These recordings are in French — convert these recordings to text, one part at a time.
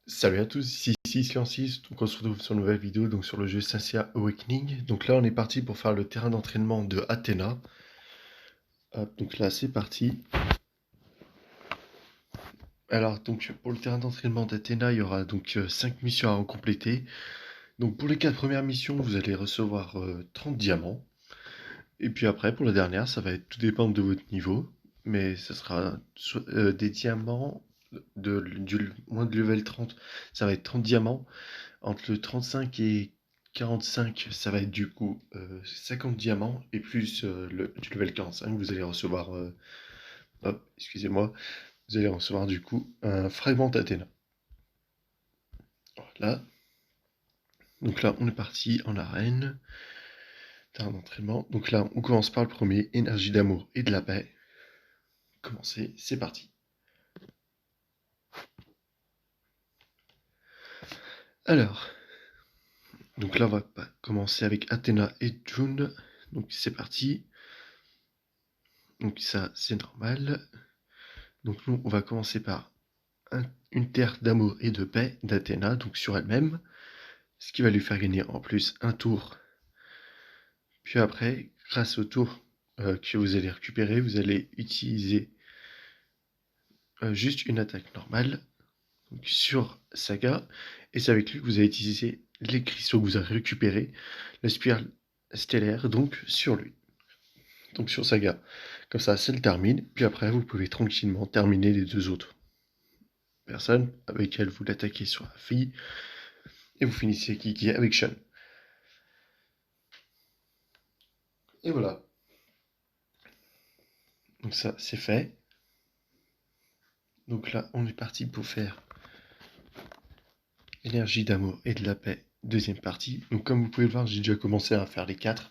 Salut à tous, ici Sciencis, donc on se retrouve sur une nouvelle vidéo donc sur le jeu Saint Awakening. Donc là on est parti pour faire le terrain d'entraînement de Athéna. Hop, donc là c'est parti. Alors donc pour le terrain d'entraînement d'Athéna, il y aura donc 5 missions à compléter. Donc pour les 4 premières missions, vous allez recevoir 30 diamants. Et puis après pour la dernière, ça va être tout dépendre de votre niveau. Mais ça sera des diamants du moins de level 30, ça va être 30 diamants. Entre le 35 et 45, ça va être du coup 50 diamants, et plus du level 45, vous allez recevoir, hop, excusez-moi, vous allez recevoir du coup un fragment d'Athéna. Voilà, donc là on est parti en arène, terrain d'entraînement. Donc là on commence par le premier, énergie d'amour et de la paix. Commencez, c'est parti. Alors, donc là on va commencer avec Athéna et June. Donc c'est parti. Donc ça c'est normal. Donc nous on va commencer par une terre d'amour et de paix d'Athéna, donc sur elle-même, ce qui va lui faire gagner en plus un tour. Puis après, grâce au tour que vous allez récupérer, vous allez utiliser juste une attaque normale donc sur Saga, et c'est avec lui que vous allez utiliser les cristaux que vous avez récupérés, la spirale stellaire, donc sur lui, donc sur Saga. Comme ça le termine, puis après vous pouvez tranquillement terminer les deux autres personnes avec lesquelles vous l'attaquez sur la fille, et vous finissez Kiki avec Sean. Et voilà. Donc ça, c'est fait. Donc là, on est parti pour faire énergie d'amour et de la paix, deuxième partie. Donc comme vous pouvez le voir, j'ai déjà commencé à faire les 4,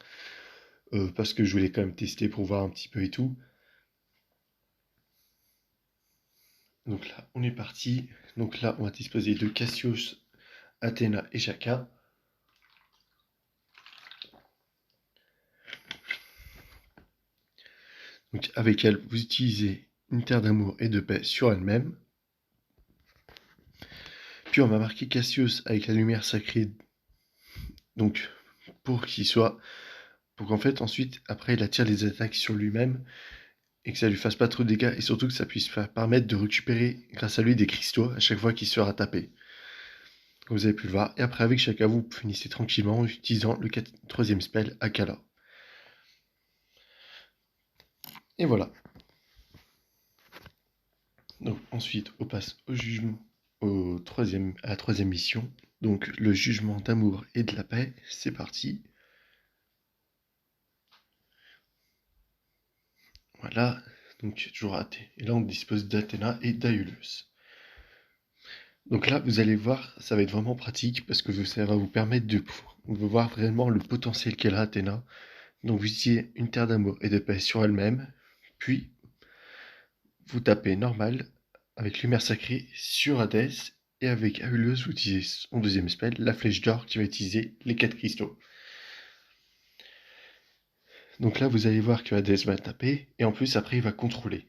parce que je voulais quand même tester pour voir un petit peu et tout. Donc là, on est parti. Donc là, on va disposer de Cassius, Athéna et Shaka. Donc avec elle, vous utilisez une terre d'amour et de paix sur elle-même. Puis on va marquer Cassius avec la lumière sacrée, donc pour qu'il soit, pour qu'en fait ensuite, après, il attire les attaques sur lui-même et que ça lui fasse pas trop de dégâts, et surtout que ça puisse permettre de récupérer grâce à lui des cristaux à chaque fois qu'il sera tapé. Comme vous avez pu le voir. Et après, avec chacun, vous finissez tranquillement en utilisant le troisième spell Akala. Et voilà. Donc ensuite, on passe au jugement, à la troisième mission. Donc le jugement d'amour et de la paix. C'est parti. Voilà. Donc toujours raté. Et là, on dispose d'Athéna et d'Aulus. Donc là, vous allez voir, ça va être vraiment pratique parce que ça va vous permettre de voir vraiment le potentiel qu'elle a, Athéna. Donc vous utilisez une terre d'amour et de paix sur elle-même, puis vous tapez normal avec lumière sacrée sur Hadès, et avec Aulus, vous utilisez son deuxième spell, la flèche d'or, qui va utiliser les 4 cristaux. Donc là, vous allez voir que Hadès va taper, et en plus, après, il va contrôler.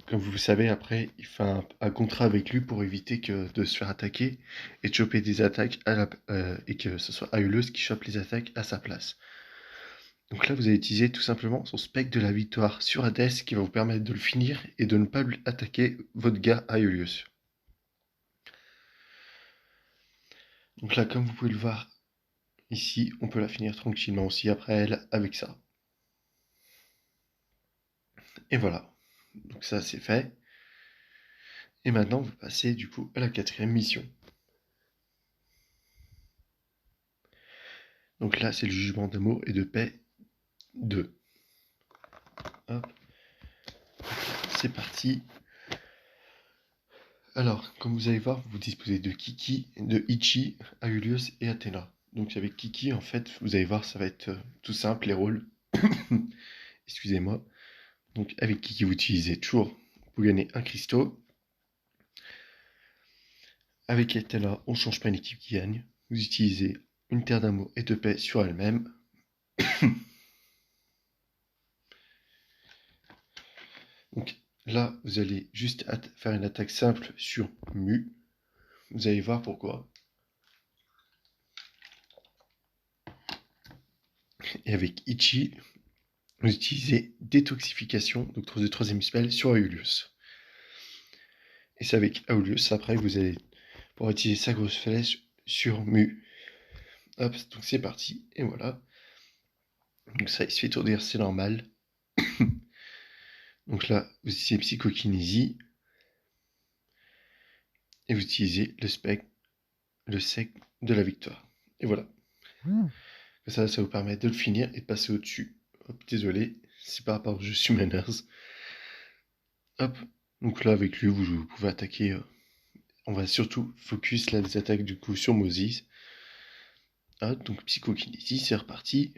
Comme vous le savez, après, il fait un contrat avec lui pour éviter de se faire attaquer et de choper des attaques et que ce soit Aulus qui chope les attaques à sa place. Donc là, vous allez utiliser tout simplement son spectre de la victoire sur Hades qui va vous permettre de le finir et de ne pas attaquer votre gars Aurelius. Donc là, comme vous pouvez le voir ici, on peut la finir tranquillement aussi après elle avec ça. Et voilà. Donc ça, c'est fait. Et maintenant, on va passer du coup à la quatrième mission. Donc là, c'est le jugement d'amour et de paix 2. Hop. C'est parti. Alors, comme vous allez voir, vous disposez de Kiki, de Ichi, Aurelius et Athéna. Donc avec Kiki, en fait, vous allez voir, ça va être tout simple, les rôles. Excusez-moi. Donc avec Kiki, vous utilisez toujours pour gagner un cristaux. Avec Athéna, on ne change pas une équipe qui gagne. Vous utilisez une terre d'amour et de paix sur elle-même. Donc là, vous allez juste faire une attaque simple sur Mu. Vous allez voir pourquoi. Et avec Ichi, vous utilisez détoxification, donc de troisième spell sur Aurelius. Et c'est avec Aurelius, après vous allez pouvoir utiliser sa grosse flèche sur Mu. Hop, donc c'est parti, et voilà. Donc ça, il se fait étourdir, c'est normal. Donc là, vous utilisez Psychokinésie. Et vous utilisez le sec de la victoire. Et voilà. Comme ça vous permet de le finir et de passer au-dessus. Hop, désolé, c'est par rapport au jeu Summoners. Hop, donc là avec lui, vous pouvez attaquer. On va surtout focus là les attaques du coup sur Moses. Hop, donc Psychokinésie, c'est reparti.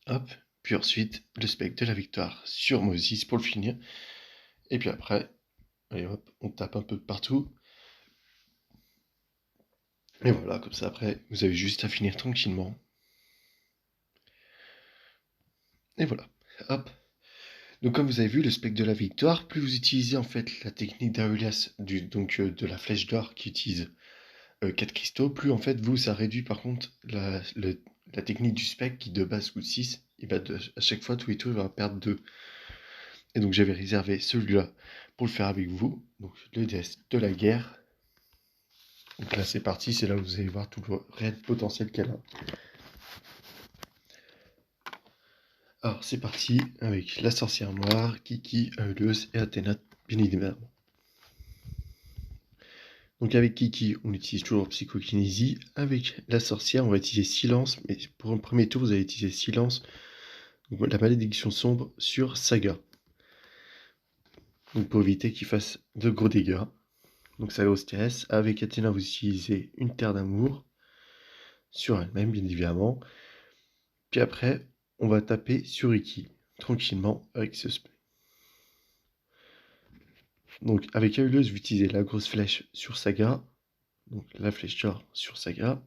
Hop, puis ensuite le spectre de la victoire sur Moses pour le finir. Et puis après, allez hop, on tape un peu partout. Et voilà, comme ça après, vous avez juste à finir tranquillement. Et voilà, hop. Donc comme vous avez vu, le spectre de la victoire, plus vous utilisez en fait la technique d'Aurelius, de la flèche d'or qui utilise 4 cristaux, plus en fait vous, ça réduit par contre la technique du spectre qui de base coûte 6, et bah à chaque fois tous les tours il va perdre 2. Et donc j'avais réservé celui-là pour le faire avec vous, donc le déesse de la guerre. Donc là c'est parti, c'est là où vous allez voir tout le réel potentiel qu'elle a. Alors c'est parti avec la sorcière noire, Kiki, Aurelius et Athéna, bien évidemment. Donc avec Kiki, on utilise toujours Psychokinésie. Avec la sorcière, on va utiliser Silence. Mais pour un premier tour, vous allez utiliser Silence. Donc, la malédiction sombre sur Saga. Donc pour éviter qu'il fasse de gros dégâts. Donc Saga au stress. Avec Athéna, vous utilisez une terre d'amour. Sur elle-même, bien évidemment. Puis après, on va taper sur Iki. Tranquillement avec ce spell. Donc avec Aurelius, vous utilisez la grosse flèche sur Saga. Donc la flèche d'or sur Saga.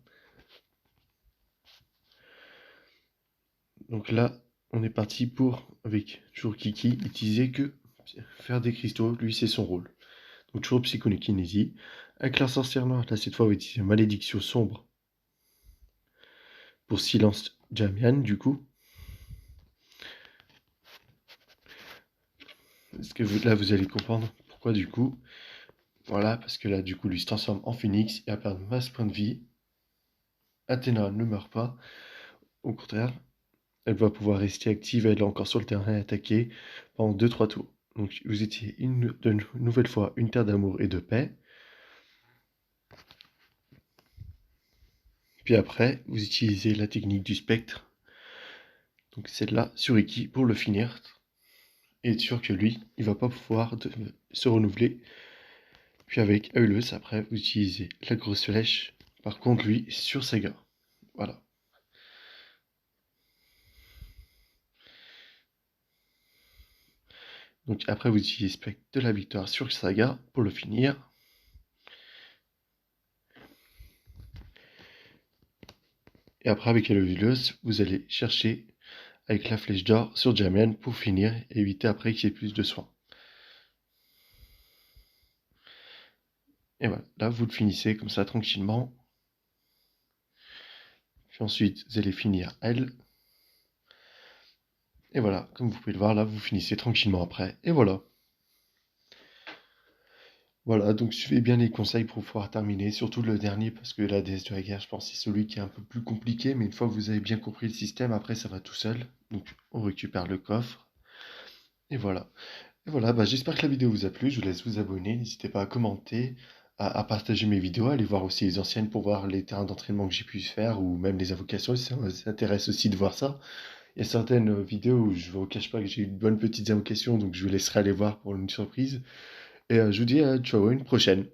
Donc là, on est parti pour, avec toujours Kiki, utiliser que faire des cristaux, lui c'est son rôle. Donc toujours psychokinésie. Avec la sorcière noire, là cette fois on va utiliser malédiction sombre pour silence Jamian du coup. Parce que là vous allez comprendre pourquoi du coup. Voilà, parce que là du coup lui se transforme en phénix et a perdu masse points de vie. Athéna ne meurt pas, au contraire, elle va pouvoir rester active, elle est encore sur le terrain et attaquer pendant 2-3 tours. Donc vous étiez une nouvelle fois une terre d'amour et de paix. Puis après, vous utilisez la technique du spectre. Donc celle-là sur Iki pour le finir. Et être sûr que lui, il va pas pouvoir se renouveler. Puis avec Aulus, après, vous utilisez la grosse flèche. Par contre, lui, sur Saga. Voilà. Donc après, vous utilisez spectre de la victoire sur Saga pour le finir. Et après, avec Aulus, vous allez chercher avec la flèche d'or sur Jamian pour finir et éviter après qu'il y ait plus de soins. Et voilà, là vous le finissez comme ça tranquillement. Puis ensuite, vous allez finir elle. Et voilà, comme vous pouvez le voir, là vous finissez tranquillement après. Et voilà. Voilà, donc suivez bien les conseils pour pouvoir terminer, surtout le dernier, parce que la déesse de la guerre, je pense, c'est celui qui est un peu plus compliqué, mais une fois que vous avez bien compris le système, après ça va tout seul. Donc on récupère le coffre. Et voilà. Et voilà, bah, j'espère que la vidéo vous a plu, je vous laisse vous abonner, n'hésitez pas à commenter, à partager mes vidéos, à aller voir aussi les anciennes pour voir les terrains d'entraînement que j'ai pu faire, ou même les invocations, si ça vous intéresse aussi de voir ça. Il y a certaines vidéos où je vous cache pas que j'ai eu de bonnes petites invocations, donc je vous laisserai aller voir pour une surprise. Et je vous dis ciao, à une prochaine.